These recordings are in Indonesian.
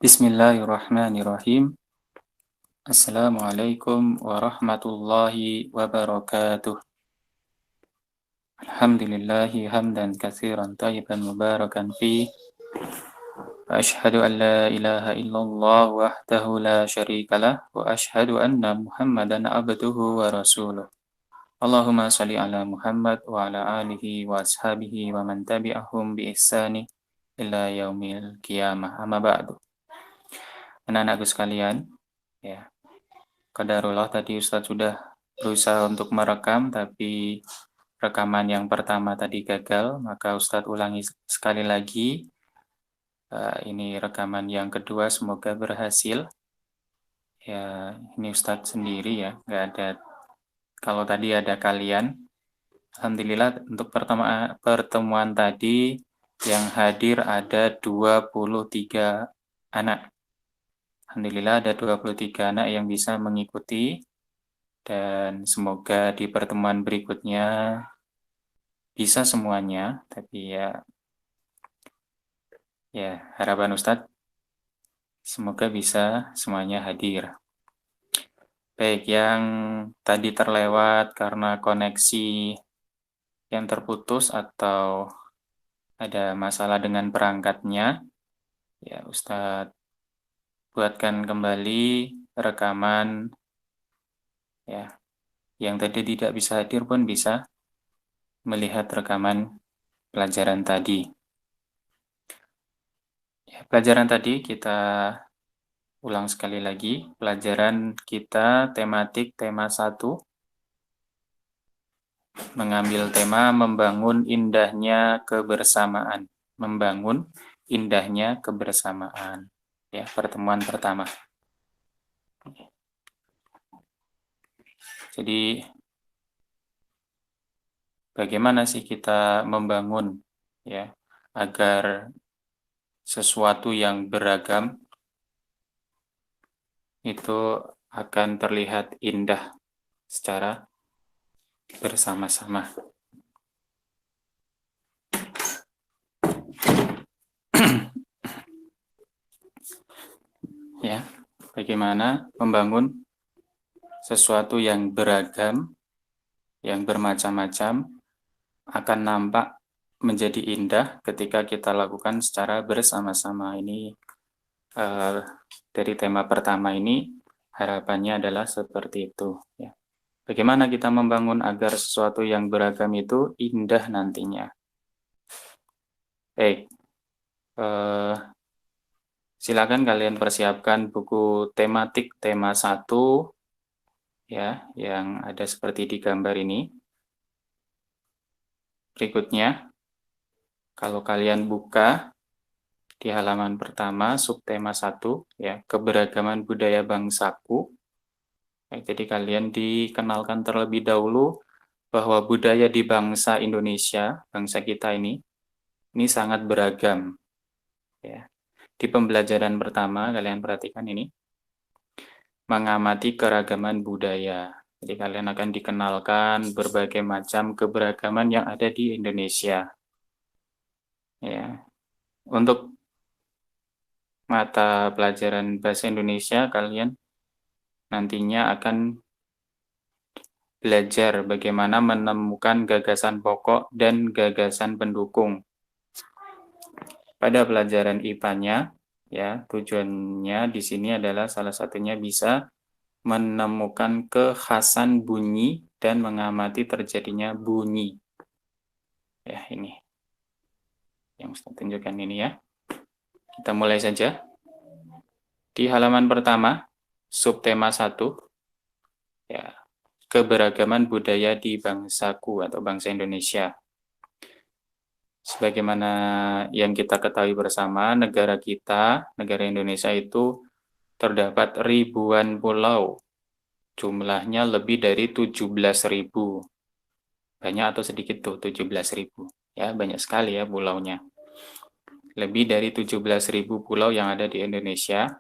Bismillahirrahmanirrahim. Assalamualaikum warahmatullahi wabarakatuh. Alhamdulillahi hamdan katsiran tayyiban mubarakan fi. Wa asyhadu an la ilaha illallah wahdahu la syarikalah wa asyhadu anna Muhammadan abduhu wa rasuluh. Allahumma shalli ala Muhammad wa ala alihi wa ashabihi wa man tabi'ahum bi ihsani ila yaumil qiyamah. Amma ba'du. Anak-anakku sekalian, ya, qadarullah tadi Ustadz sudah berusaha untuk merekam, tapi rekaman yang pertama tadi gagal, maka Ustadz ulangi sekali lagi. Ini rekaman yang kedua, semoga berhasil. Ya, ini Ustadz sendiri ya, nggak ada. Kalau tadi ada kalian, alhamdulillah untuk pertemuan tadi yang hadir ada 23 anak. Alhamdulillah ada 23 anak yang bisa mengikuti, dan semoga di pertemuan berikutnya bisa semuanya, tapi ya harapan Ustadz semoga bisa semuanya hadir. Baik, yang tadi terlewat karena koneksi yang terputus atau ada masalah dengan perangkatnya, ya Ustadz buatkan kembali rekaman, ya, yang tadi tidak bisa hadir pun bisa melihat rekaman pelajaran tadi. Ya, pelajaran tadi kita ulang sekali lagi. Pelajaran kita tematik tema 1, mengambil tema membangun indahnya kebersamaan. Membangun indahnya kebersamaan. Ya, pertemuan pertama. Jadi bagaimana sih kita membangun, ya, agar sesuatu yang beragam itu akan terlihat indah secara bersama-sama. Ya, bagaimana membangun sesuatu yang beragam, yang bermacam-macam, akan nampak menjadi indah ketika kita lakukan secara bersama-sama. Ini dari tema pertama ini harapannya adalah seperti itu. Ya. Bagaimana kita membangun agar sesuatu yang beragam itu indah nantinya? Silakan kalian persiapkan buku tematik tema 1, ya, yang ada seperti di gambar ini. Berikutnya, kalau kalian buka di halaman pertama, subtema 1, ya, keberagaman budaya bangsaku. Jadi kalian dikenalkan terlebih dahulu bahwa budaya di bangsa Indonesia, bangsa kita ini sangat beragam. Ya. Di pembelajaran pertama, kalian perhatikan ini, mengamati keragaman budaya. Jadi kalian akan dikenalkan berbagai macam keberagaman yang ada di Indonesia. Ya. Untuk mata pelajaran bahasa Indonesia, kalian nantinya akan belajar bagaimana menemukan gagasan pokok dan gagasan pendukung. Pada pelajaran IPA-nya, ya, tujuannya di sini adalah salah satunya bisa menemukan kekhasan bunyi dan mengamati terjadinya bunyi. Ya, ini yang saya tunjukkan ini ya. Kita mulai saja. Di halaman pertama, subtema 1, ya, keberagaman budaya di bangsaku atau bangsa Indonesia. Sebagaimana yang kita ketahui bersama, negara kita, negara Indonesia itu terdapat ribuan pulau. Jumlahnya lebih dari 17.000. Banyak atau sedikit tuh 17.000. Ya, banyak sekali ya pulaunya. Lebih dari 17.000 pulau yang ada di Indonesia.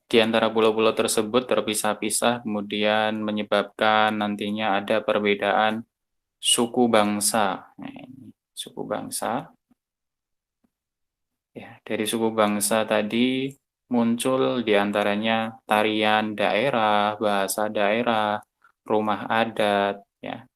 Di antara pulau-pulau tersebut terpisah-pisah, kemudian menyebabkan nantinya ada perbedaan suku bangsa. Nah, ini suku bangsa. Ya, dari suku bangsa tadi muncul diantaranya tarian daerah, bahasa daerah, rumah adat, ya.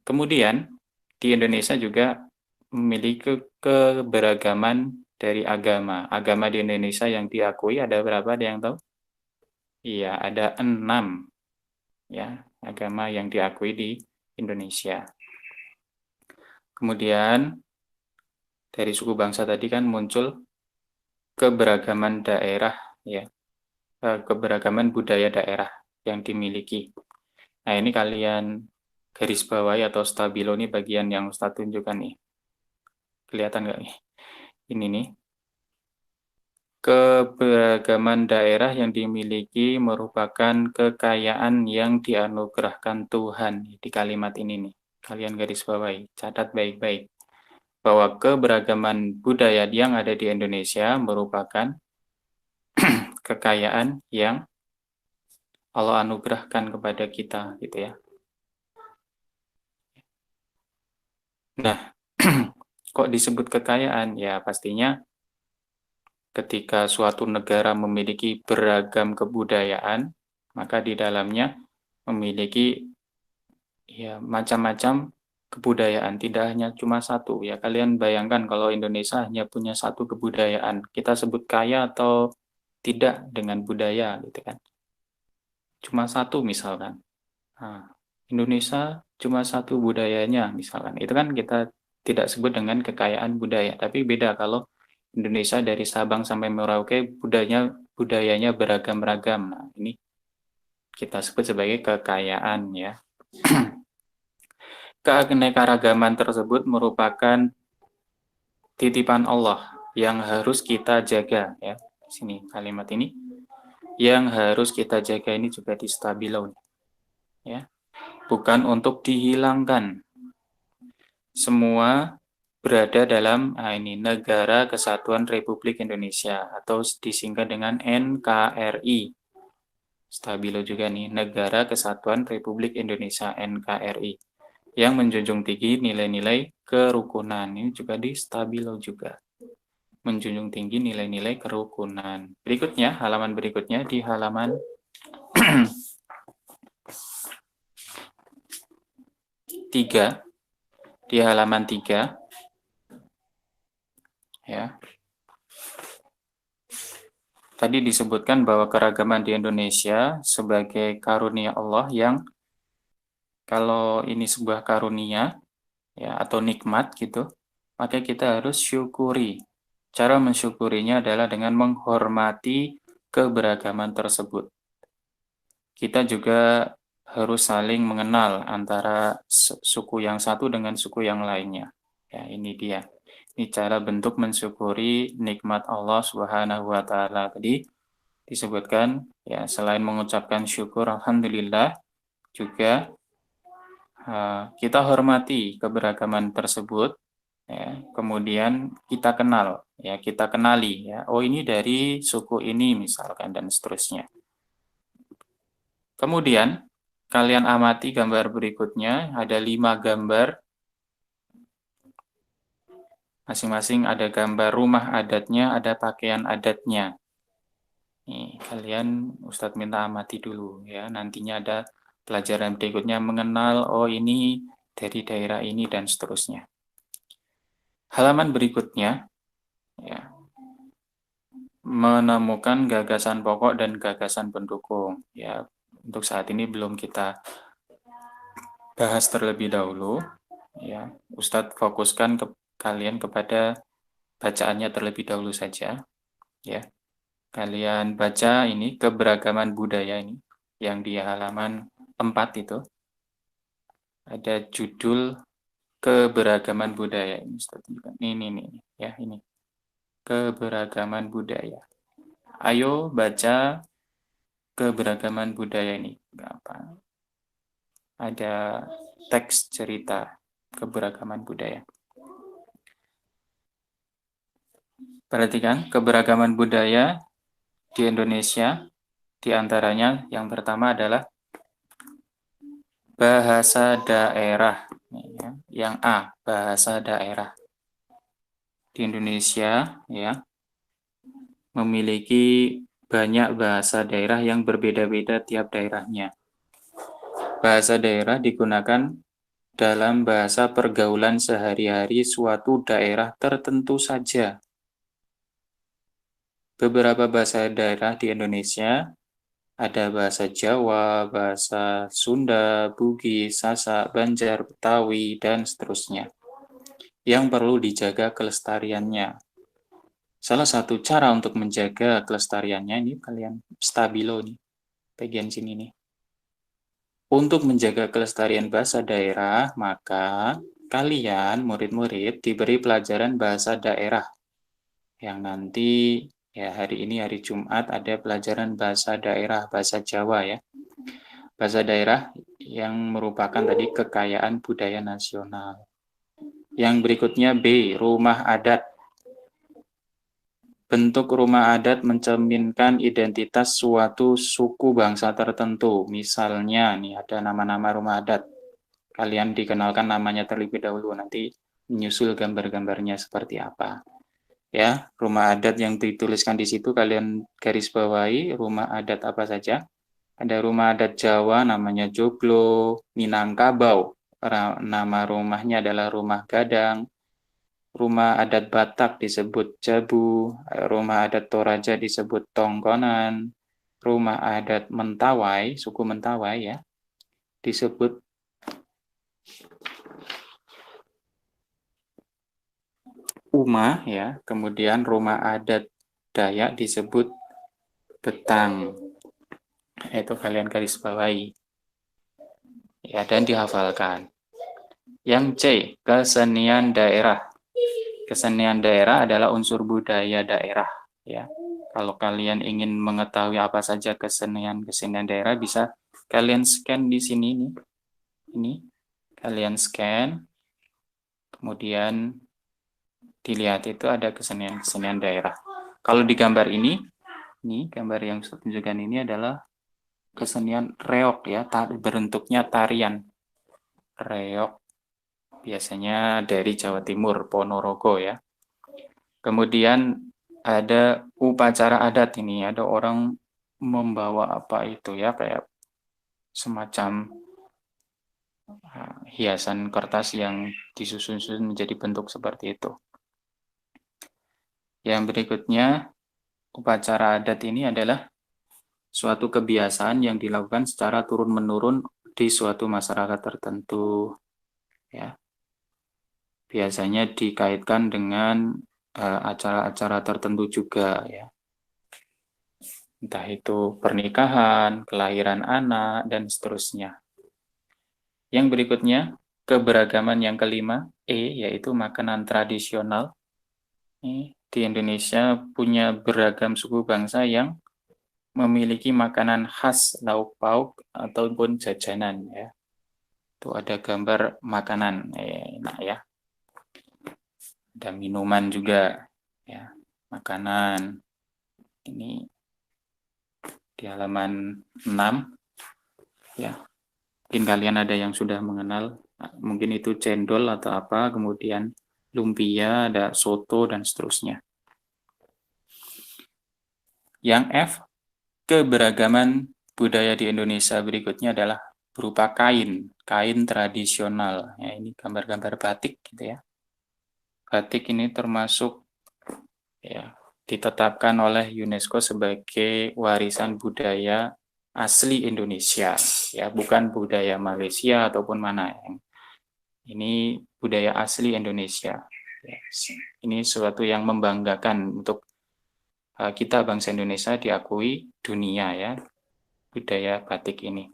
Kemudian di Indonesia juga memiliki keberagaman dari agama. Agama di Indonesia yang diakui ada berapa? Ada yang tahu? Iya, ada 6 ya agama yang diakui di Indonesia. Kemudian dari suku bangsa tadi kan muncul keberagaman daerah ya, keberagaman budaya daerah yang dimiliki. Nah, ini kalian garis bawahi atau stabilo nih bagian yang Ustadz tunjukkan nih. Kelihatan nggak nih? Ini nih. Keberagaman daerah yang dimiliki merupakan kekayaan yang dianugerahkan Tuhan. Di kalimat ini nih, kalian garis bawahi, catat baik-baik. Bahwa keberagaman budaya yang ada di Indonesia merupakan kekayaan yang Allah anugerahkan kepada kita, gitu ya. Nah, kok disebut kekayaan? Ya, pastinya ketika suatu negara memiliki beragam kebudayaan, maka di dalamnya memiliki ya macam-macam kebudayaan, tidak hanya cuma satu. Ya, kalian bayangkan kalau Indonesia hanya punya satu kebudayaan, kita sebut kaya atau tidak dengan budaya, gitu kan? Cuma satu misalkan. Nah, Indonesia cuma satu budayanya misalkan. Itu kan kita tidak sebut dengan kekayaan budaya, tapi beda kalau Indonesia dari Sabang sampai Merauke budayanya beragam-ragam. Nah, ini kita sebut sebagai kekayaan ya. Keanekaragaman tersebut merupakan titipan Allah yang harus kita jaga ya. Sini kalimat ini yang harus kita jaga ini juga di stabilo ya. Bukan untuk dihilangkan. Semua berada dalam ini Negara Kesatuan Republik Indonesia atau disingkat dengan NKRI. Stabilo juga nih, Negara Kesatuan Republik Indonesia NKRI yang menjunjung tinggi nilai-nilai kerukunan. Ini juga di stabilo juga. Menjunjung tinggi nilai-nilai kerukunan. Berikutnya, halaman berikutnya di halaman 3. Di halaman 3 ya. Tadi disebutkan bahwa keragaman di Indonesia sebagai karunia Allah yang kalau ini sebuah karunia ya atau nikmat gitu, maka kita harus syukuri. Cara mensyukurinya adalah dengan menghormati keberagaman tersebut. Kita juga harus saling mengenal antara suku yang satu dengan suku yang lainnya. Ya, ini dia. Ini cara bentuk mensyukuri nikmat Allah Subhanahu wa taala. Tadi disebutkan ya selain mengucapkan syukur alhamdulillah juga kita hormati keberagaman tersebut ya. Kemudian kita kenal ya, kita kenali ya. Oh, ini dari suku ini misalkan dan seterusnya. Kemudian kalian amati gambar berikutnya, ada 5 gambar. Masing-masing ada gambar rumah adatnya, ada pakaian adatnya. Nih, kalian Ustadz minta amati dulu ya. Nantinya ada pelajaran berikutnya mengenal, oh ini dari daerah ini dan seterusnya. Halaman berikutnya ya, menemukan gagasan pokok dan gagasan pendukung. Ya, untuk saat ini belum kita bahas terlebih dahulu. Ya, Ustadz fokuskan ke kalian kepada bacaannya terlebih dahulu saja. Ya, kalian baca ini keberagaman budaya ini yang di halaman 4 itu ada judul keberagaman budaya ini. Ini ya ini keberagaman budaya. Ayo baca keberagaman budaya ini. Apa? Ada teks cerita keberagaman budaya. Perhatikan keberagaman budaya di Indonesia, di antaranya yang pertama adalah bahasa daerah. Yang A, bahasa daerah. di Indonesia ya memiliki banyak bahasa daerah yang berbeda-beda tiap daerahnya. Bahasa daerah digunakan dalam bahasa pergaulan sehari-hari suatu daerah tertentu saja. Beberapa bahasa daerah di Indonesia ada bahasa Jawa, bahasa Sunda, Bugis, Sasak, Banjar, Betawi, dan seterusnya yang perlu dijaga kelestariannya. Salah satu cara untuk menjaga kelestariannya ini kalian stabilo nih, bagian sini nih. Untuk menjaga kelestarian bahasa daerah, maka kalian murid-murid diberi pelajaran bahasa daerah yang nanti ya hari ini hari Jumat ada pelajaran bahasa daerah bahasa Jawa ya. Bahasa daerah yang merupakan tadi kekayaan budaya nasional. Yang berikutnya B, rumah adat. Bentuk rumah adat mencerminkan identitas suatu suku bangsa tertentu. Misalnya nih ada nama-nama rumah adat. Kalian dikenalkan namanya terlebih dahulu, nanti menyusul gambar-gambarnya seperti apa. Ya, rumah adat yang dituliskan di situ kalian garis bawahi rumah adat apa saja. Ada rumah adat Jawa namanya Joglo, Minangkabau. Nama rumahnya adalah Rumah Gadang. Rumah adat Batak disebut Jabu, rumah adat Toraja disebut Tongkonan, rumah adat Mentawai, suku Mentawai ya, disebut Uma ya, kemudian rumah adat Dayak disebut Betang. Itu kalian garis bawahi. Ya, dan dihafalkan. Yang C, kesenian daerah. Kesenian daerah adalah unsur budaya daerah ya. Kalau kalian ingin mengetahui apa saja kesenian daerah bisa kalian scan di sini nih. Ini kalian scan kemudian dilihat itu ada kesenian daerah. Kalau di gambar ini gambar yang saya tunjukkan ini adalah kesenian reog ya, bentuknya tarian. Reog biasanya dari Jawa Timur, Ponorogo ya. Kemudian ada upacara adat ini, ada orang membawa apa itu ya, kayak semacam hiasan kertas yang disusun-susun menjadi bentuk seperti itu. Yang berikutnya, upacara adat ini adalah suatu kebiasaan yang dilakukan secara turun-menurun di suatu masyarakat tertentu. Ya. Biasanya dikaitkan dengan acara-acara tertentu juga ya. Entah itu pernikahan, kelahiran anak, dan seterusnya. Yang berikutnya, keberagaman yang kelima, E, yaitu makanan tradisional. Di Indonesia punya beragam suku bangsa yang memiliki makanan khas lauk pauk ataupun jajanan ya. Itu ada gambar makanan, enak ya. Ada minuman juga ya, makanan. Ini di halaman 6 ya. Mungkin kalian ada yang sudah mengenal, mungkin itu cendol atau apa, kemudian lumpia, ada soto dan seterusnya. Yang F, keberagaman budaya di Indonesia berikutnya adalah berupa kain tradisional. Ya, ini gambar-gambar batik gitu ya. Batik ini termasuk ya ditetapkan oleh UNESCO sebagai warisan budaya asli Indonesia, ya bukan budaya Malaysia ataupun mana. Ini budaya asli Indonesia. Ini suatu yang membanggakan untuk kita bangsa Indonesia diakui dunia ya, budaya batik ini.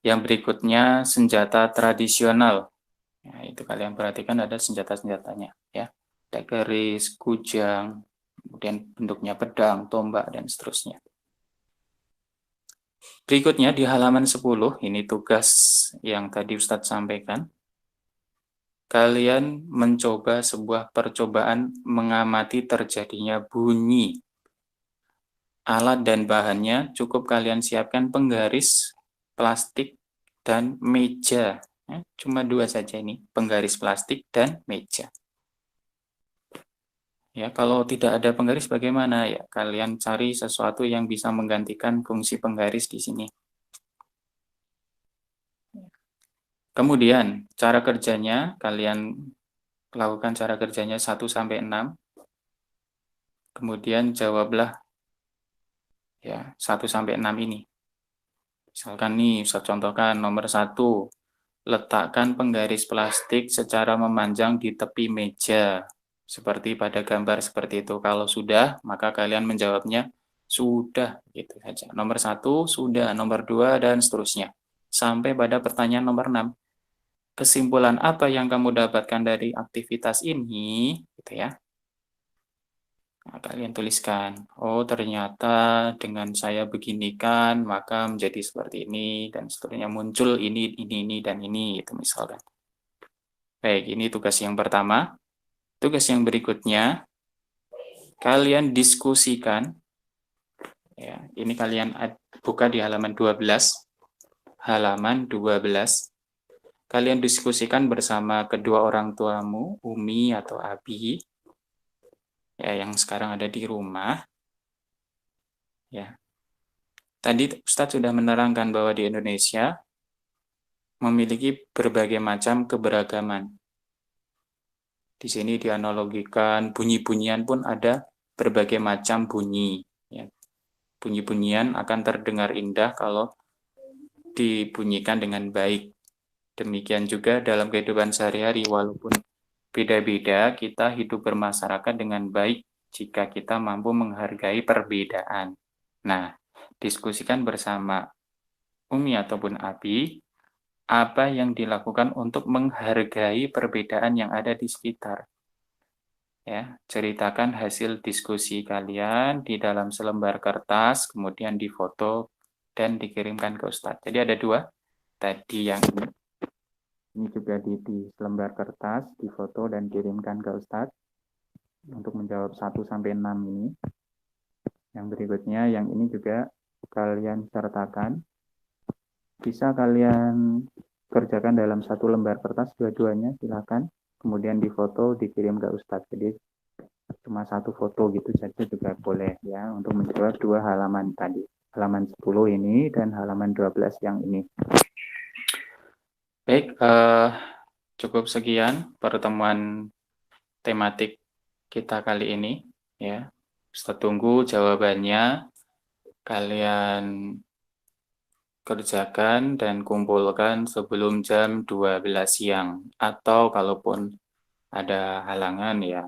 Yang berikutnya senjata tradisional. Nah, itu kalian perhatikan ada senjata-senjatanya ya. Ada keris, kujang, kemudian bentuknya pedang, tombak, dan seterusnya. Berikutnya di halaman 10, ini tugas yang tadi Ustadz sampaikan. Kalian mencoba sebuah percobaan mengamati terjadinya bunyi. Alat dan bahannya cukup kalian siapkan penggaris, plastik, dan meja. Cuma dua saja ini, penggaris plastik dan meja. Ya, kalau tidak ada penggaris bagaimana? Ya, kalian cari sesuatu yang bisa menggantikan fungsi penggaris di sini. Kemudian, cara kerjanya, kalian lakukan cara kerjanya 1 sampai 6. Kemudian jawablah ya 1 sampai 6 ini. Misalkan nih, saya contohkan nomor 1. Letakkan penggaris plastik secara memanjang di tepi meja. Seperti pada gambar seperti itu. Kalau sudah, maka kalian menjawabnya sudah. Gitu saja. Nomor 1, sudah. Nomor 2, dan seterusnya. Sampai pada pertanyaan nomor 6. Kesimpulan apa yang kamu dapatkan dari aktivitas ini? Gitu ya. Nah, kalian tuliskan, oh ternyata dengan saya beginikan, maka menjadi seperti ini, dan seterusnya muncul ini, dan ini, itu misalkan. Baik, ini tugas yang pertama. Tugas yang berikutnya, kalian diskusikan, ya, ini kalian buka di halaman 12, halaman 12, kalian diskusikan bersama kedua orang tuamu, Umi atau Abi, ya, yang sekarang ada di rumah, ya. Tadi Ustadz sudah menerangkan bahwa di Indonesia memiliki berbagai macam keberagaman. Di sini dianalogikan bunyi-bunyian pun ada berbagai macam bunyi. Ya. Bunyi-bunyian akan terdengar indah kalau dibunyikan dengan baik. Demikian juga dalam kehidupan sehari-hari, walaupun beda-beda, kita hidup bermasyarakat dengan baik jika kita mampu menghargai perbedaan. Nah, diskusikan bersama Umi ataupun Abi, apa yang dilakukan untuk menghargai perbedaan yang ada di sekitar. Ya, ceritakan hasil diskusi kalian di dalam selembar kertas, kemudian difoto dan dikirimkan ke Ustadz. Jadi ada dua, tadi yang ini juga di selembar kertas, difoto dan kirimkan ke Ustadz untuk menjawab 1 sampai 6 ini. Yang berikutnya, yang ini juga kalian sertakan. Bisa kalian kerjakan dalam satu lembar kertas, dua-duanya silakan. Kemudian difoto, dikirim ke Ustadz. Jadi cuma satu foto gitu saja juga boleh ya untuk menjawab dua halaman tadi. Halaman 10 ini dan halaman 12 yang ini. Baik, cukup sekian pertemuan tematik kita kali ini ya. Ustaz tunggu jawabannya. Kalian kerjakan dan kumpulkan sebelum jam 12 siang. Atau kalaupun ada halangan ya,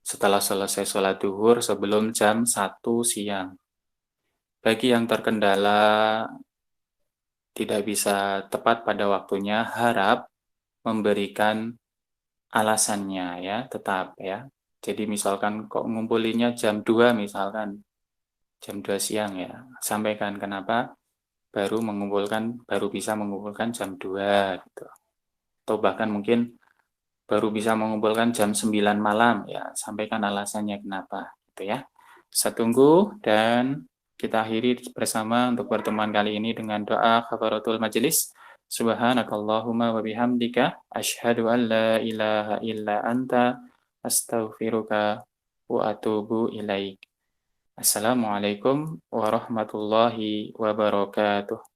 setelah selesai sholat duhur sebelum jam 1 siang. Bagi yang terkendala tidak bisa tepat pada waktunya, harap memberikan alasannya ya, tetap ya. Jadi misalkan kok ngumpulinnya jam 2 misalkan, jam 2 siang ya, sampaikan kenapa baru bisa mengumpulkan jam 2 gitu. Atau bahkan mungkin baru bisa mengumpulkan jam 9 malam ya, sampaikan alasannya kenapa gitu ya. Saya tunggu dan kita akhiri bersama untuk pertemuan kali ini dengan doa kafaratul majelis. Subhanakallahumma wa bihamdika asyhadu an la ilaha illa anta astaghfiruka wa atubu ilaik. Assalamualaikum warahmatullahi wabarakatuh.